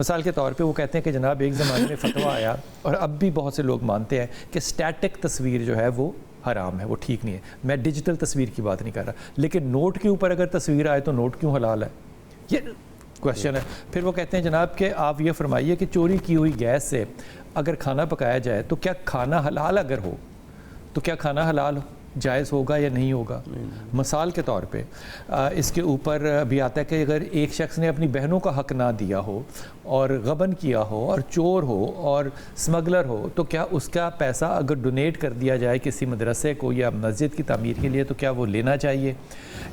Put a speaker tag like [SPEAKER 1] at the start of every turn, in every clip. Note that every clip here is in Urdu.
[SPEAKER 1] مثال کے طور پہ وہ کہتے ہیں کہ جناب ایک زمانے میں فتویٰ آیا اور اب بھی بہت سے لوگ مانتے ہیں کہ سٹیٹک تصویر جو ہے وہ حرام ہے، وہ ٹھیک نہیں ہے. میں ڈیجیٹل تصویر کی بات نہیں کر رہا، لیکن نوٹ کے اوپر اگر تصویر آئے تو نوٹ کیوں حلال ہے؟ یہ کویشچن ہے. پھر وہ کہتے ہیں جناب کہ آپ یہ فرمائیے کہ چوری کی ہوئی گیس سے اگر کھانا پکایا جائے تو کیا کھانا حلال اگر ہو تو کیا کھانا حلال جائز ہوگا یا نہیں ہوگا؟ مثال کے طور پہ اس کے اوپر بھی آتا ہے کہ اگر ایک شخص نے اپنی بہنوں کا حق نہ دیا ہو اور غبن کیا ہو اور چور ہو اور سمگلر ہو تو کیا اس کا پیسہ اگر ڈونیٹ کر دیا جائے کسی مدرسے کو یا مسجد کی تعمیر کے لیے تو کیا وہ لینا چاہیے؟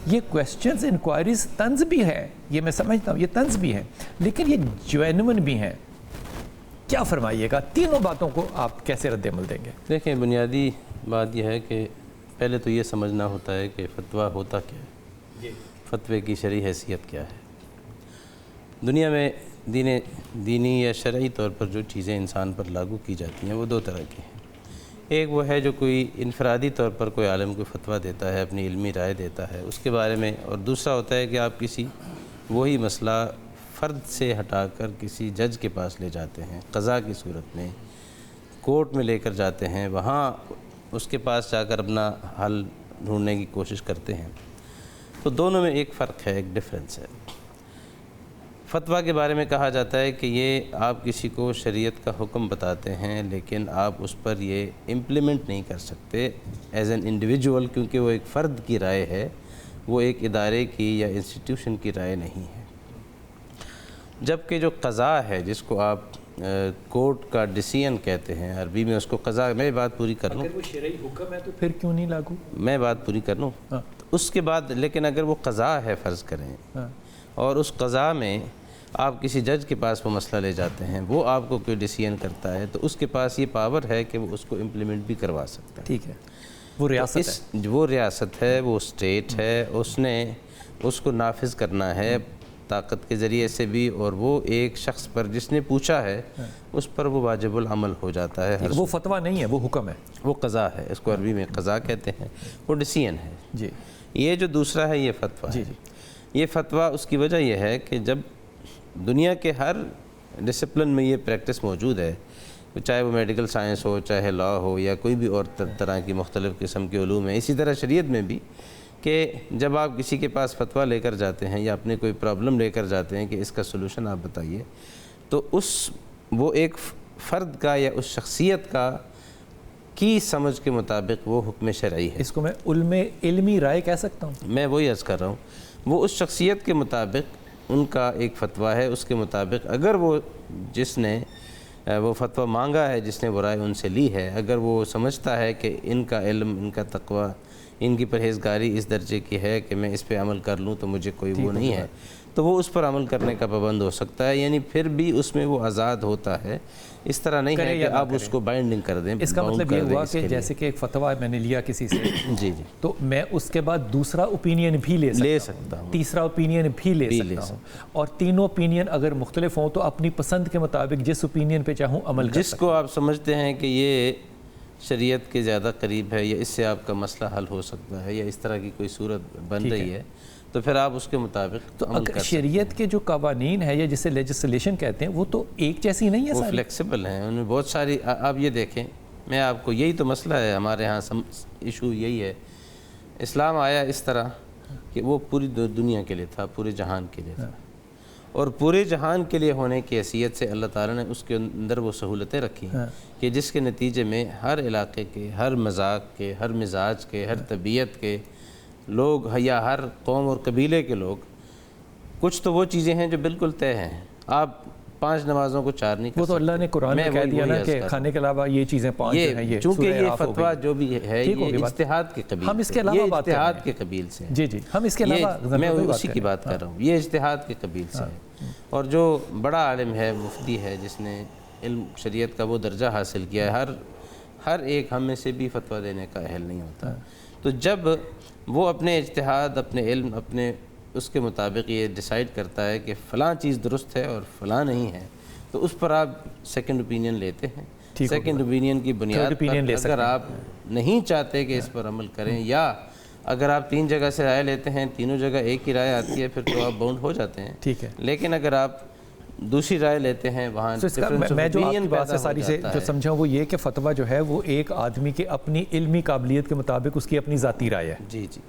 [SPEAKER 1] یہ کویسچنز انکوائریز طنز بھی ہے، یہ میں سمجھتا ہوں یہ طنز بھی ہیں، لیکن یہ جینون بھی ہیں. کیا فرمائیے گا تینوں باتوں کو آپ کیسے رد عمل دیں گے؟
[SPEAKER 2] دیکھیں، بنیادی بات یہ ہے کہ پہلے تو یہ سمجھنا ہوتا ہے کہ فتویٰ ہوتا کیا ہے، فتوے کی شرعی حیثیت کیا ہے. دنیا میں دینی یا شرعی طور پر جو چیزیں انسان پر لاگو کی جاتی ہیں وہ دو طرح کی ہیں. ایک وہ ہے جو کوئی انفرادی طور پر کوئی عالم کوئی فتویٰ دیتا ہے، اپنی علمی رائے دیتا ہے اس کے بارے میں، اور دوسرا ہوتا ہے کہ آپ کسی وہی مسئلہ فرد سے ہٹا کر کسی جج کے پاس لے جاتے ہیں، قضا کی صورت میں کورٹ میں لے کر جاتے ہیں، وہاں اس کے پاس جا کر اپنا حل ڈھونڈنے کی کوشش کرتے ہیں. تو دونوں میں ایک فرق ہے، ایک ڈفرینس ہے. فتویٰ کے بارے میں کہا جاتا ہے کہ یہ آپ کسی کو شریعت کا حکم بتاتے ہیں لیکن آپ اس پر یہ امپلیمنٹ نہیں کر سکتے ایز این انڈیویجول، کیونکہ وہ ایک فرد کی رائے ہے، وہ ایک ادارے کی یا انسٹیٹیوشن کی رائے نہیں ہے. جبکہ جو قضا ہے جس کو آپ کورٹ کا ڈیسیژن کہتے ہیں، عربی میں اس کو قضا، میں بات پوری کر لوں.
[SPEAKER 1] اگر وہ شرعی حکم ہے تو پھر کیوں نہیں لاگو؟
[SPEAKER 2] میں بات پوری کر لوں. اس کے بعد لیکن اگر وہ قضا ہے فرض کریں اور اس قضا میں آپ کسی جج کے پاس وہ مسئلہ لے جاتے ہیں، وہ آپ کو کوئی ڈیسیژن کرتا ہے تو اس کے پاس یہ پاور ہے کہ وہ اس کو امپلیمنٹ بھی کروا سکتا ہے.
[SPEAKER 1] ٹھیک ہے، وہ ریاست ہے،
[SPEAKER 2] وہ ریاست ہے، وہ اسٹیٹ ہے، اس نے اس کو نافذ کرنا ہے طاقت کے ذریعے سے بھی، اور وہ ایک شخص پر جس نے پوچھا ہے اس پر وہ واجب العمل ہو جاتا ہے.
[SPEAKER 1] وہ فتویٰ نہیں ہے، وہ حکم ہے،
[SPEAKER 2] وہ قضا ہے، اس کو عربی میں قضا کہتے ہیں، وہ ڈیسیژن ہے.
[SPEAKER 1] جی.
[SPEAKER 2] یہ جو دوسرا ہے یہ فتویٰ ہے. یہ فتویٰ اس کی وجہ یہ ہے کہ جب دنیا کے ہر ڈسپلن میں یہ پریکٹس موجود ہے، چاہے وہ میڈیکل سائنس ہو، چاہے لا ہو، یا کوئی بھی اور طرح کی مختلف قسم کے علوم ہیں، اسی طرح شریعت میں بھی، کہ جب آپ کسی کے پاس فتویٰ لے کر جاتے ہیں یا اپنے کوئی پرابلم لے کر جاتے ہیں کہ اس کا سلوشن آپ بتائیے، تو وہ ایک فرد کا یا اس شخصیت کا کی سمجھ کے مطابق وہ حکم شرعی ہے.
[SPEAKER 1] اس کو میں علمی رائے کہہ سکتا ہوں.
[SPEAKER 2] میں وہی عرض کر رہا ہوں، وہ اس شخصیت کے مطابق ان کا ایک فتویٰ ہے، اس کے مطابق اگر وہ جس نے وہ فتویٰ مانگا ہے، جس نے وہ رائے ان سے لی ہے، اگر وہ سمجھتا ہے کہ ان کا علم، ان کا تقویٰ، ان کی پرہیزگاری اس درجے کی ہے کہ میں اس پہ عمل کر لوں تو مجھے کوئی وہ نہیں ہے، تو وہ اس پر عمل کرنے کا پابند ہو سکتا ہے. یعنی پھر بھی اس میں وہ آزاد ہوتا ہے، اس طرح نہیں ہے کہ آپ اس کو بائنڈنگ کر دیں.
[SPEAKER 1] اس کا مطلب یہ ہوا کہ جیسے کہ ایک فتویٰ میں نے لیا کسی سے جی تو میں اس کے بعد دوسرا اوپینین بھی لے سکتا ہوں، تیسرا اوپینین بھی لے سکتا ہوں، اور تینوں اوپینین اگر مختلف ہوں تو اپنی پسند کے مطابق جس اوپینین پہ چاہوں عمل کر
[SPEAKER 2] جس کو آپ سمجھتے ہیں کہ یہ شریعت کے زیادہ قریب ہے یا اس سے آپ کا مسئلہ حل ہو سکتا ہے یا اس طرح کی کوئی صورت بن رہی ہے تو پھر آپ اس کے مطابق
[SPEAKER 1] تو اگر شریعت کے جو قوانین ہے یا جسے لیجسلیشن کہتے ہیں وہ تو ایک جیسی نہیں ہے،
[SPEAKER 2] وہ فلیکسیبل ہیں، ان میں بہت ساری. آپ یہ دیکھیں، میں آپ کو یہی تو مسئلہ ہے ہمارے ہاں، ایشو یہی ہے. اسلام آیا اس طرح کہ وہ پوری دنیا کے لیے تھا، پورے جہان کے لیے تھا، اور پورے جہان کے لیے ہونے کی حیثیت سے اللہ تعالیٰ نے اس کے اندر وہ سہولتیں رکھی ہیں کہ جس کے نتیجے میں ہر علاقے کے، ہر مذاق کے، ہر مزاج کے، ہر طبیعت کے لوگ یا ہر قوم اور قبیلے کے لوگ، کچھ تو وہ چیزیں ہیں جو بالکل طے ہیں. آپ 5 نمازوں کو 4 نہیں کر سکتے.
[SPEAKER 1] وہ تو اللہ نے قرآن میں کہہ دیا نا کہ کھانے کے علاوہ یہ چیزیں 5 ہیں. یہ
[SPEAKER 2] چونکہ یہ فتویٰ جو بھی ہے یہ اجتہاد کے قبیل سے،
[SPEAKER 1] ہم اس کے علاوہ بات
[SPEAKER 2] اجتہاد کے قبیل سے،
[SPEAKER 1] جی ہم اس کے علاوہ
[SPEAKER 2] میں اسی کی بات کر رہا ہوں، یہ اجتہاد کے قبیل سے ہے. اور جو بڑا عالم ہے، مفتی ہے، جس نے علم شریعت کا وہ درجہ حاصل کیا ہے، ہر ایک ہم میں سے بھی فتویٰ دینے کا اہل نہیں ہوتا. تو جب وہ اپنے اجتہاد، اپنے علم، اپنے اس کے مطابق یہ ڈیسائیڈ کرتا ہے کہ فلاں چیز درست ہے اور فلاں نہیں ہے، تو اس پر آپ سیکنڈ اوپینین لیتے ہیں. سیکنڈ اوپینین کی بنیاد پر اگر آپ نہیں چاہتے کہ اس پر عمل کریں، یا اگر آپ 3 جگہ سے رائے لیتے ہیں، تینوں جگہ ایک ہی رائے آتی ہے، پھر تو آپ باؤنڈ ہو جاتے ہیں.
[SPEAKER 1] ٹھیک ہے.
[SPEAKER 2] لیکن اگر آپ دوسری رائے لیتے ہیں وہاں
[SPEAKER 1] میں جو آپ کی بات سے ساری سے جو سمجھا وہ یہ کہ فتویٰ جو ہے وہ ایک آدمی کے اپنی علمی قابلیت کے مطابق اس کی اپنی ذاتی رائے ہے.
[SPEAKER 2] جی جی